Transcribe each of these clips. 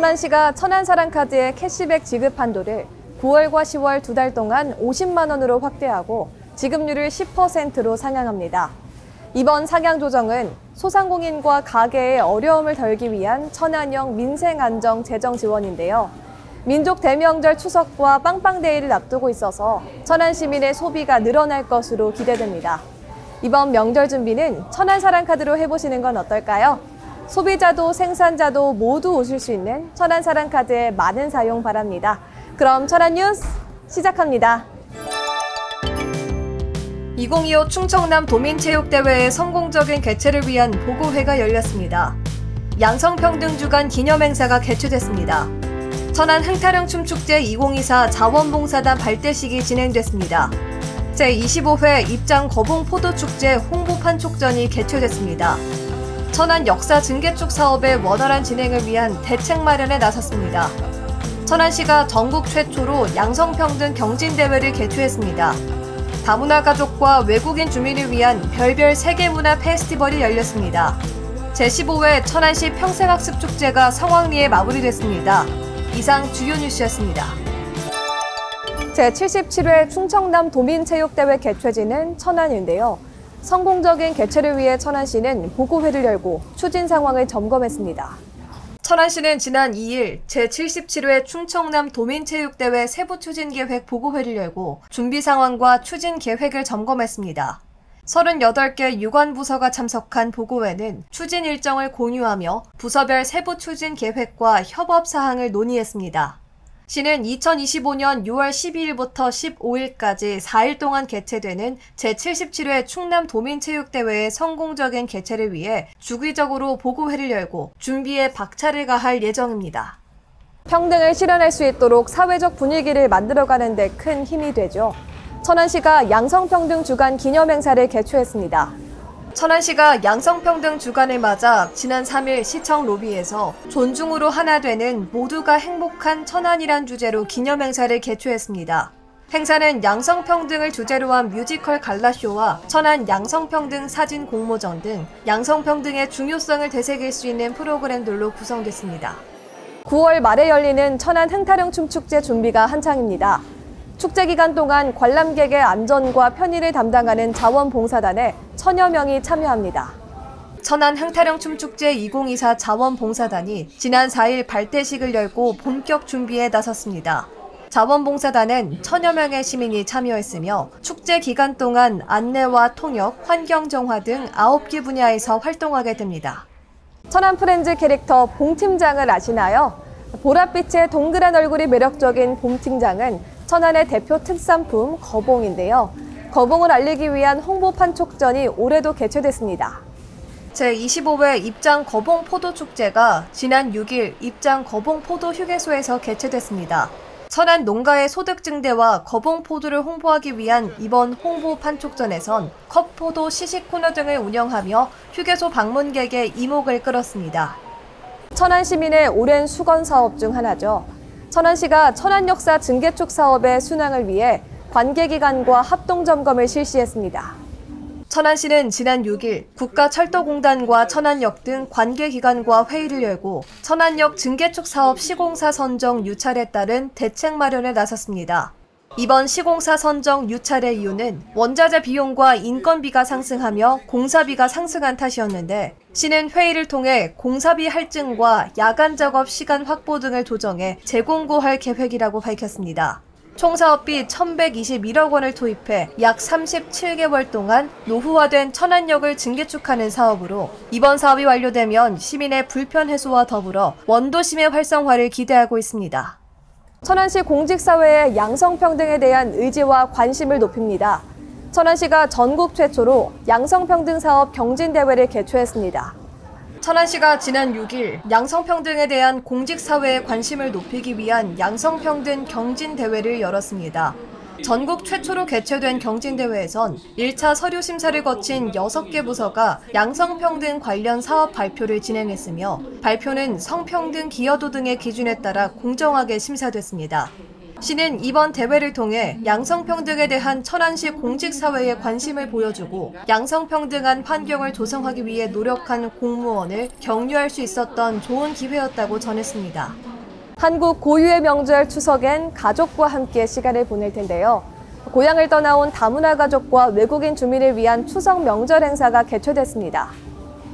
천안시가 천안사랑카드의 캐시백 지급 한도를 9월과 10월 2달 동안 50만 원으로 확대하고 지급률을 10%로 상향합니다. 이번 상향 조정은 소상공인과 가게의 어려움을 덜기 위한 천안형 민생안정 재정 지원인데요. 민족 대명절 추석과 빵빵데이를 앞두고 있어서 천안 시민의 소비가 늘어날 것으로 기대됩니다. 이번 명절 준비는 천안사랑카드로 해보시는 건 어떨까요? 소비자도 생산자도 모두 오실 수 있는 천안사랑카드의 많은 사용 바랍니다. 그럼 천안뉴스 시작합니다. 2025 충청남 도민체육대회의 성공적인 개최를 위한 보고회가 열렸습니다. 양성평등주간 기념행사가 개최됐습니다. 천안 흥타령 춤축제 2024 자원봉사단 발대식이 진행됐습니다. 제25회 입장 거봉 포도축제 홍보판 촉전이 개최됐습니다. 천안 역사 증개축 사업의 원활한 진행을 위한 대책 마련에 나섰습니다. 천안시가 전국 최초로 양성평등 경진대회를 개최했습니다. 다문화 가족과 외국인 주민을 위한 별별 세계문화 페스티벌이 열렸습니다. 제15회 천안시 평생학습축제가 성황리에 마무리됐습니다. 이상 주요 뉴스였습니다. 제77회 충청남 도민체육대회 개최지는 천안인데요. 성공적인 개최를 위해 천안시는 보고회를 열고 추진 상황을 점검했습니다. 천안시는 지난 2일 제77회 충청남 도민체육대회 세부 추진계획 보고회를 열고 준비 상황과 추진 계획을 점검했습니다. 38개 유관부서가 참석한 보고회는 추진 일정을 공유하며 부서별 세부 추진 계획과 협업 사항을 논의했습니다. 시는 2025년 6월 12일부터 15일까지 4일 동안 개최되는 제77회 충남 도민체육대회의 성공적인 개최를 위해 주기적으로 보고회를 열고 준비에 박차를 가할 예정입니다. 평등을 실현할 수 있도록 사회적 분위기를 만들어가는 데 큰 힘이 되죠. 천안시가 양성평등 주간 기념행사를 개최했습니다. 천안시가 양성평등 주간을 맞아 지난 3일 시청 로비에서 존중으로 하나 되는 모두가 행복한 천안이란 주제로 기념행사를 개최했습니다. 행사는 양성평등을 주제로 한 뮤지컬 갈라쇼와 천안 양성평등 사진 공모전 등 양성평등의 중요성을 되새길 수 있는 프로그램들로 구성됐습니다. 9월 말에 열리는 천안 흥타령 춤축제 준비가 한창입니다. 축제 기간 동안 관람객의 안전과 편의를 담당하는 자원봉사단에 1000여 명이 참여합니다. 천안 흥타령 춤축제 2024 자원봉사단이 지난 4일 발대식을 열고 본격 준비에 나섰습니다. 자원봉사단은 1000여 명의 시민이 참여했으며 축제 기간 동안 안내와 통역, 환경정화 등 9개 분야에서 활동하게 됩니다. 천안 프렌즈 캐릭터 봉팀장을 아시나요? 보랏빛의 동그란 얼굴이 매력적인 봉팀장은 천안의 대표 특산품 거봉인데요. 거봉을 알리기 위한 홍보판 촉전이 올해도 개최됐습니다. 제25회 입장 거봉 포도축제가 지난 6일 입장 거봉 포도 휴게소에서 개최됐습니다. 천안 농가의 소득 증대와 거봉 포도를 홍보하기 위한 이번 홍보판 촉전에선 컵포도 시식 코너 등을 운영하며 휴게소 방문객의 이목을 끌었습니다. 천안 시민의 오랜 수건 사업 중 하나죠. 천안시가 천안역사 증개축 사업의 순항을 위해 관계기관과 합동점검을 실시했습니다. 천안시는 지난 6일 국가철도공단과 천안역 등 관계기관과 회의를 열고 천안역 증개축 사업 시공사 선정 유찰에 따른 대책 마련에 나섰습니다. 이번 시공사 선정 유찰의 이유는 원자재 비용과 인건비가 상승하며 공사비가 상승한 탓이었는데 시는 회의를 통해 공사비 할증과 야간 작업 시간 확보 등을 조정해 재공고할 계획이라고 밝혔습니다. 총 사업비 1,121억 원을 투입해 약 37개월 동안 노후화된 천안역을 증개축하는 사업으로 이번 사업이 완료되면 시민의 불편 해소와 더불어 원도심의 활성화를 기대하고 있습니다. 천안시 공직사회의 양성평등에 대한 의지와 관심을 높입니다. 천안시가 전국 최초로 양성평등 사업 경진대회를 개최했습니다. 천안시가 지난 6일 양성평등에 대한 공직사회의 관심을 높이기 위한 양성평등 경진대회를 열었습니다. 전국 최초로 개최된 경진대회에선 1차 서류 심사를 거친 6개 부서가 양성평등 관련 사업 발표를 진행했으며 발표는 성평등 기여도 등의 기준에 따라 공정하게 심사됐습니다. 시는 이번 대회를 통해 양성평등에 대한 천안시 공직사회의 관심을 보여주고 양성평등한 환경을 조성하기 위해 노력한 공무원을 격려할 수 있었던 좋은 기회였다고 전했습니다. 한국 고유의 명절 추석엔 가족과 함께 시간을 보낼 텐데요. 고향을 떠나온 다문화 가족과 외국인 주민을 위한 추석 명절 행사가 개최됐습니다.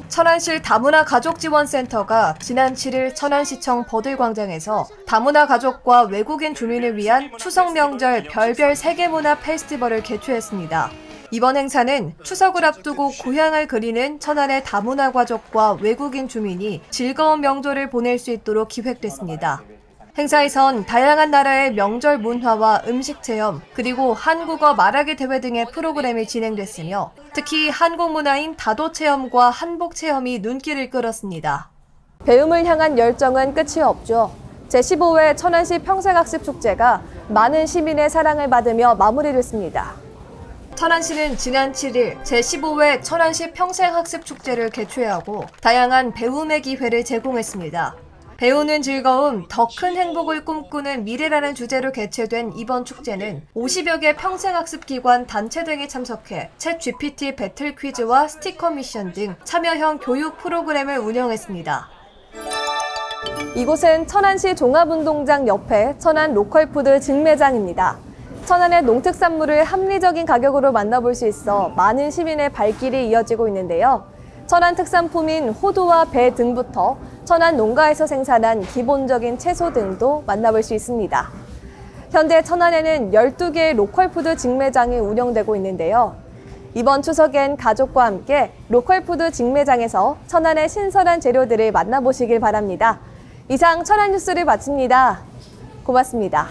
천안시 다문화 가족지원센터가 지난 7일 천안시청 버들광장에서 다문화 가족과 외국인 주민을 위한 추석 명절 별별 세계문화 페스티벌을 개최했습니다. 이번 행사는 추석을 앞두고 고향을 그리는 천안의 다문화 가족과 외국인 주민이 즐거운 명절을 보낼 수 있도록 기획됐습니다. 행사에선 다양한 나라의 명절 문화와 음식 체험, 그리고 한국어 말하기 대회 등의 프로그램이 진행됐으며 특히 한국 문화인 다도 체험과 한복 체험이 눈길을 끌었습니다. 배움을 향한 열정은 끝이 없죠. 제15회 천안시 평생학습축제가 많은 시민의 사랑을 받으며 마무리됐습니다. 천안시는 지난 7일 제15회 천안시 평생학습축제를 개최하고 다양한 배움의 기회를 제공했습니다. 배우는 즐거움, 더 큰 행복을 꿈꾸는 미래라는 주제로 개최된 이번 축제는 50여 개 평생학습기관 단체 등이 참석해 챗GPT 배틀 퀴즈와 스티커 미션 등 참여형 교육 프로그램을 운영했습니다. 이곳은 천안시 종합운동장 옆에 천안 로컬푸드 직매장입니다. 천안의 농특산물을 합리적인 가격으로 만나볼 수 있어 많은 시민의 발길이 이어지고 있는데요. 천안 특산품인 호두와 배 등부터 천안 농가에서 생산한 기본적인 채소 등도 만나볼 수 있습니다. 현재 천안에는 12개의 로컬푸드 직매장이 운영되고 있는데요. 이번 추석엔 가족과 함께 로컬푸드 직매장에서 천안의 신선한 재료들을 만나보시길 바랍니다. 이상 천안 뉴스를 마칩니다. 고맙습니다.